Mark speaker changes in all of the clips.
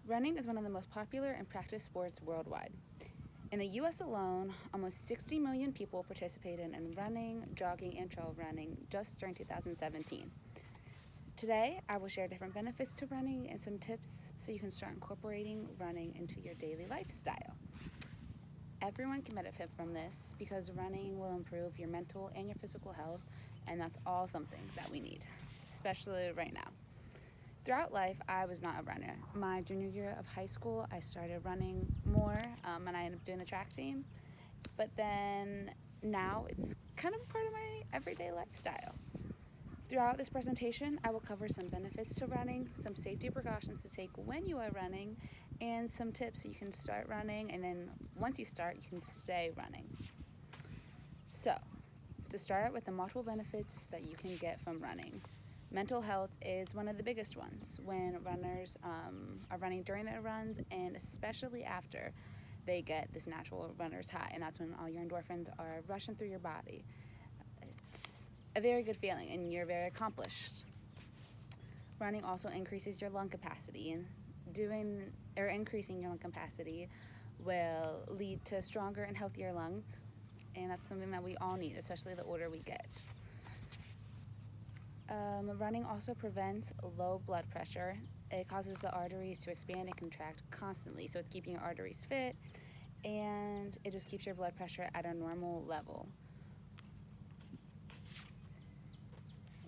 Speaker 1: Running is one of the most popular and practiced sports worldwide. In the US alone, almost 60 million people participated in running, jogging, and trail running just during 2017. Today, I will share different benefits to running and some tips so you can start incorporating running into your daily lifestyle. Everyone can benefit from this because running will improve your mental and your physical health, and that's all something that we need, especially right now. Throughout life, I was not a runner. My junior year of high school, I started running more, and I ended up doing the track team. But then now it's kind of part of my everyday lifestyle. Throughout this presentation, I will cover some benefits to running, some safety precautions to take when you are running, and some tips so you can start running, and then once you start, you can stay running. So, to start with the multiple benefits that you can get from running. Mental health is one of the biggest ones when runners are running during their runs, and especially after they get this natural runner's high, and that's when all your endorphins are rushing through your body. It's a very good feeling, and you're very accomplished. Running also increases your lung capacity, and increasing your lung capacity will lead to stronger and healthier lungs, and that's something that we all need, especially the older we get. Running also prevents low blood pressure. It causes the arteries to expand and contract constantly, so it's keeping your arteries fit, and it just keeps your blood pressure at a normal level.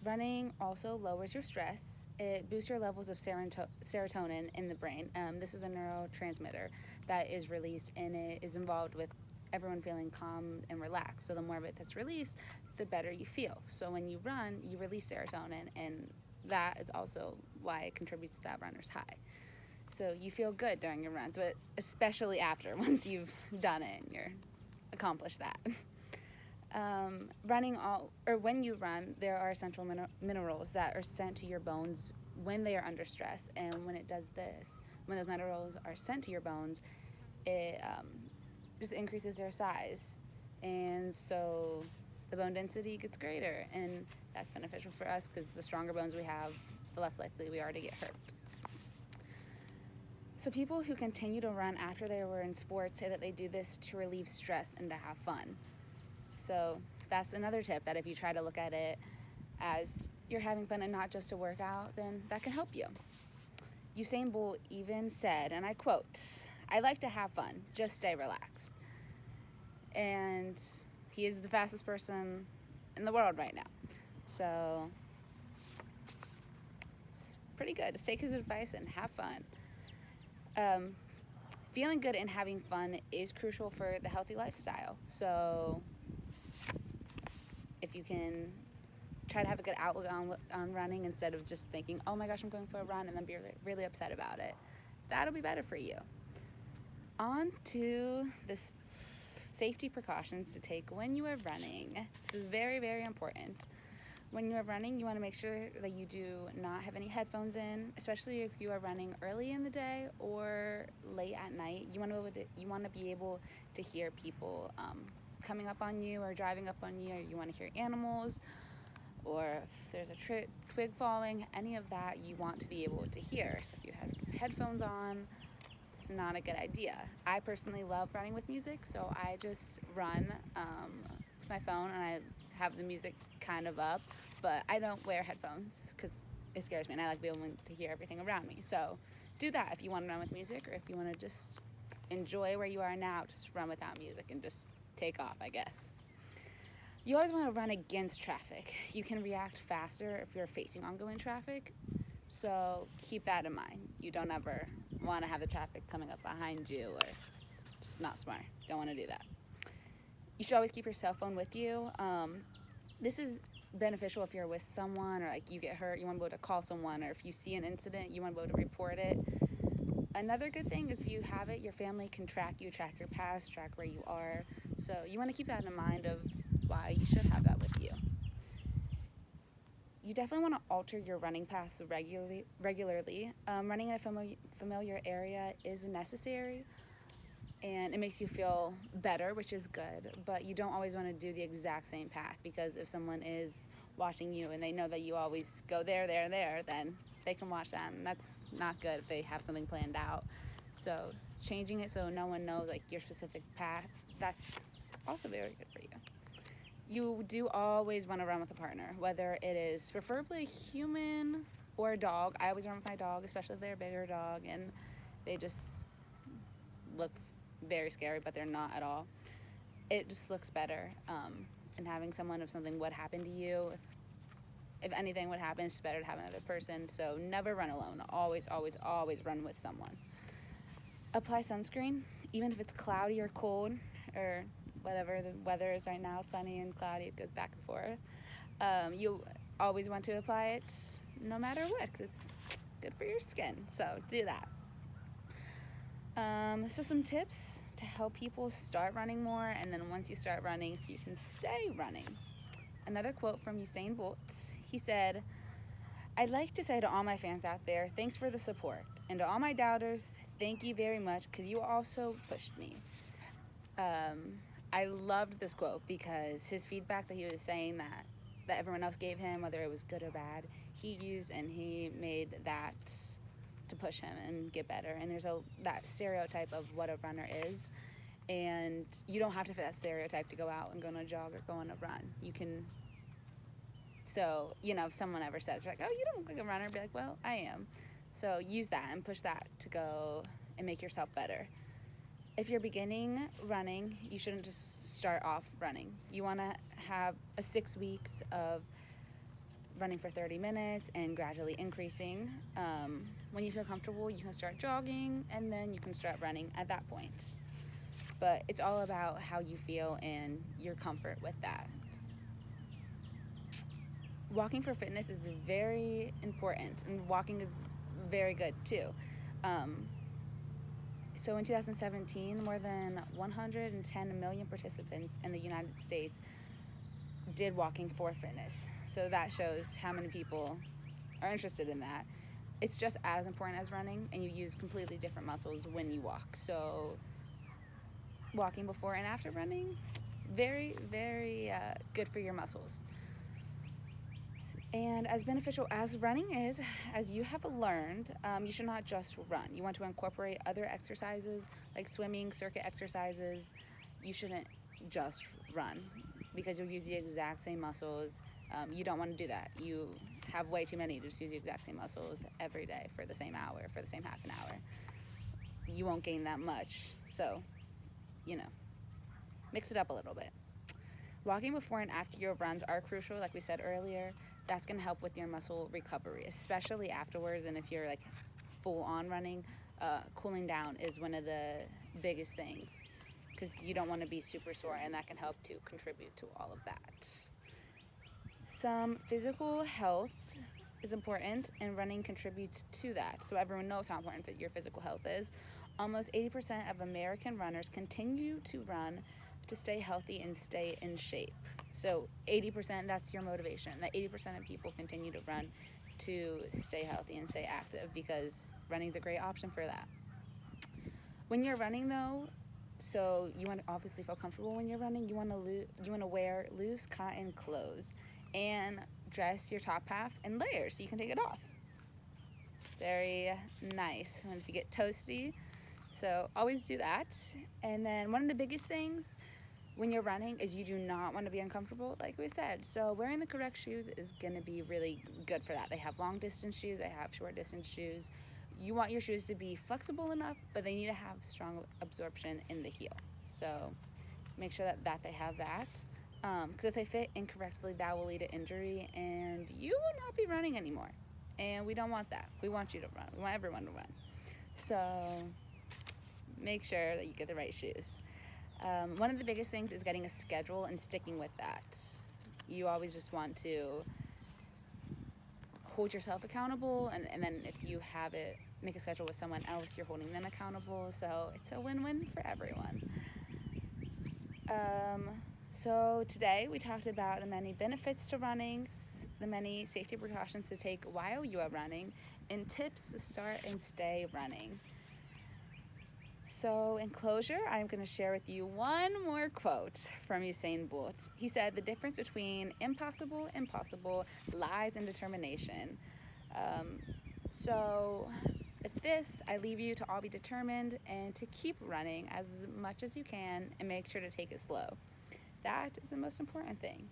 Speaker 1: Running also lowers your stress. It boosts your levels of serotonin in the brain. This is a neurotransmitter that is released, and it is involved with everyone feeling calm and relaxed. So the more of it that's released, the better you feel. So when you run, you release serotonin, and that is also why it contributes to that runner's high. So you feel good during your runs, but especially after, once you've done it and you're accomplished that. When you run, there are essential minerals that are sent to your bones when they are under stress, and when it does this, when those minerals are sent to your bones, it just increases their size, and so the bone density gets greater, and that's beneficial for us because the stronger bones we have, the less likely we are to get hurt. So people who continue to run after they were in sports say that they do this to relieve stress and to have fun. So that's another tip, that if you try to look at it as you're having fun and not just a workout, then that can help you. Usain Bolt even said, and I quote, "I like to have fun, just stay relaxed." And he is the fastest person in the world right now. So it's pretty good. Just take his advice and have fun. Feeling good and having fun is crucial for the healthy lifestyle. So if you can try to have a good outlook on running instead of just thinking, oh my gosh, I'm going for a run, and then be really upset about it, that'll be better for you. On to this safety precautions to take when you are running. This is very, very important. When you are running, you want to make sure that you do not have any headphones in, especially if you are running early in the day or late at night. You want to be able to hear people coming up on you or driving up on you, or you want to hear animals, or if there's a twig falling, any of that you want to be able to hear. So if you have headphones on, it's not a good idea. I personally love running with music, so I just run with my phone, and I have the music kind of up, but I don't wear headphones because it scares me, and I like being able to hear everything around me. So do that if you want to run with music, or if you want to just enjoy where you are now, just run without music and just take off, I guess. You always want to run against traffic. You can react faster if you're facing ongoing traffic, so keep that in mind. You don't ever want to have the traffic coming up behind you, or it's just not smart. Don't want to do that. You should always keep your cell phone with you. This is beneficial if you're with someone, or like you get hurt, you want to be able to call someone, or if you see an incident, you want to be able to report it. Another good thing is if you have it, your family can track you, track your paths, track where you are. So you want to keep that in mind of why you should have that with you. You definitely want to alter your running paths regularly. Running in a familiar area is necessary, and it makes you feel better, which is good, but you don't always want to do the exact same path, because if someone is watching you and they know that you always go there, then they can watch that, and that's not good if they have something planned out. So changing it so no one knows like your specific path, that's also very good for you. You do always want to run with a partner, whether it is preferably a human or a dog. I always run with my dog, especially if they're a bigger dog and they just look very scary, but they're not at all. It just looks better. And having someone, if something would happen to you, if anything would happen, it's better to have another person. So never run alone. Always, always, always run with someone. Apply sunscreen, even if it's cloudy or cold or whatever the weather is right now, sunny and cloudy, it goes back and forth. You always want to apply it no matter what, 'cause it's good for your skin. So do that. So some tips to help people start running more, and then once you start running, so you can stay running. Another quote from Usain Bolt. He said, "I'd like to say to all my fans out there, thanks for the support. And to all my doubters, thank you very much, because you also pushed me." I loved this quote because his feedback that he was saying that everyone else gave him, whether it was good or bad, he used and he made that to push him and get better. And there's that stereotype of what a runner is, and you don't have to fit that stereotype to go out and go on a jog or go on a run. You can. So, if someone ever says, like, "Oh, you don't look like a runner," be like, "Well, I am." So use that and push that to go and make yourself better. If you're beginning running, you shouldn't just start off running. You want to have 6 weeks of running for 30 minutes and gradually increasing. When you feel comfortable, you can start jogging, and then you can start running at that point. But it's all about how you feel and your comfort with that. Walking for fitness is very important, and walking is very good too. So in 2017, more than 110 million participants in the United States did walking for fitness. So that shows how many people are interested in that. It's just as important as running, and you use completely different muscles when you walk. So walking before and after running, very, very good for your muscles. And as beneficial as running is, as you have learned, you should not just run. You want to incorporate other exercises like swimming, circuit exercises. You shouldn't just run because you'll use the exact same muscles. You don't want to do that. You have way too many to just use the exact same muscles every day for the same hour, for the same half an hour. You won't gain that much. So, mix it up a little bit. Walking before and after your runs are crucial, like we said earlier. That's going to help with your muscle recovery, especially afterwards. And if you're like full on running, cooling down is one of the biggest things because you don't want to be super sore, and that can help to contribute to all of that. Some physical health is important, and running contributes to that. So everyone knows how important your physical health is. Almost 80% of American runners continue to run to stay healthy and stay in shape. So 80%, that's your motivation. That 80% of people continue to run to stay healthy and stay active because running is a great option for that. When you're running, though, so you want to obviously feel comfortable when you're running. You want to wear loose cotton clothes and dress your top half in layers so you can take it off. Very nice. And if you get toasty, so always do that. And then one of the biggest things when you're running is you do not want to be uncomfortable, like we said. So wearing the correct shoes is going to be really good for that. They have long distance shoes, they have short distance shoes. You want your shoes to be flexible enough, but they need to have strong absorption in the heel. So make sure that they have that. Because if they fit incorrectly, that will lead to injury, and you will not be running anymore. And we don't want that. We want you to run. We want everyone to run. So make sure that you get the right shoes. One of the biggest things is getting a schedule and sticking with that. You always just want to hold yourself accountable, and then if you have it, make a schedule with someone else, you're holding them accountable. So it's a win-win for everyone. So today we talked about the many benefits to running, the many safety precautions to take while you are running, and tips to start and stay running. So in closure, I'm going to share with you one more quote from Usain Bolt. He said, "The difference between impossible lies in determination." So with this, I leave you to all be determined and to keep running as much as you can and make sure to take it slow. That is the most important thing.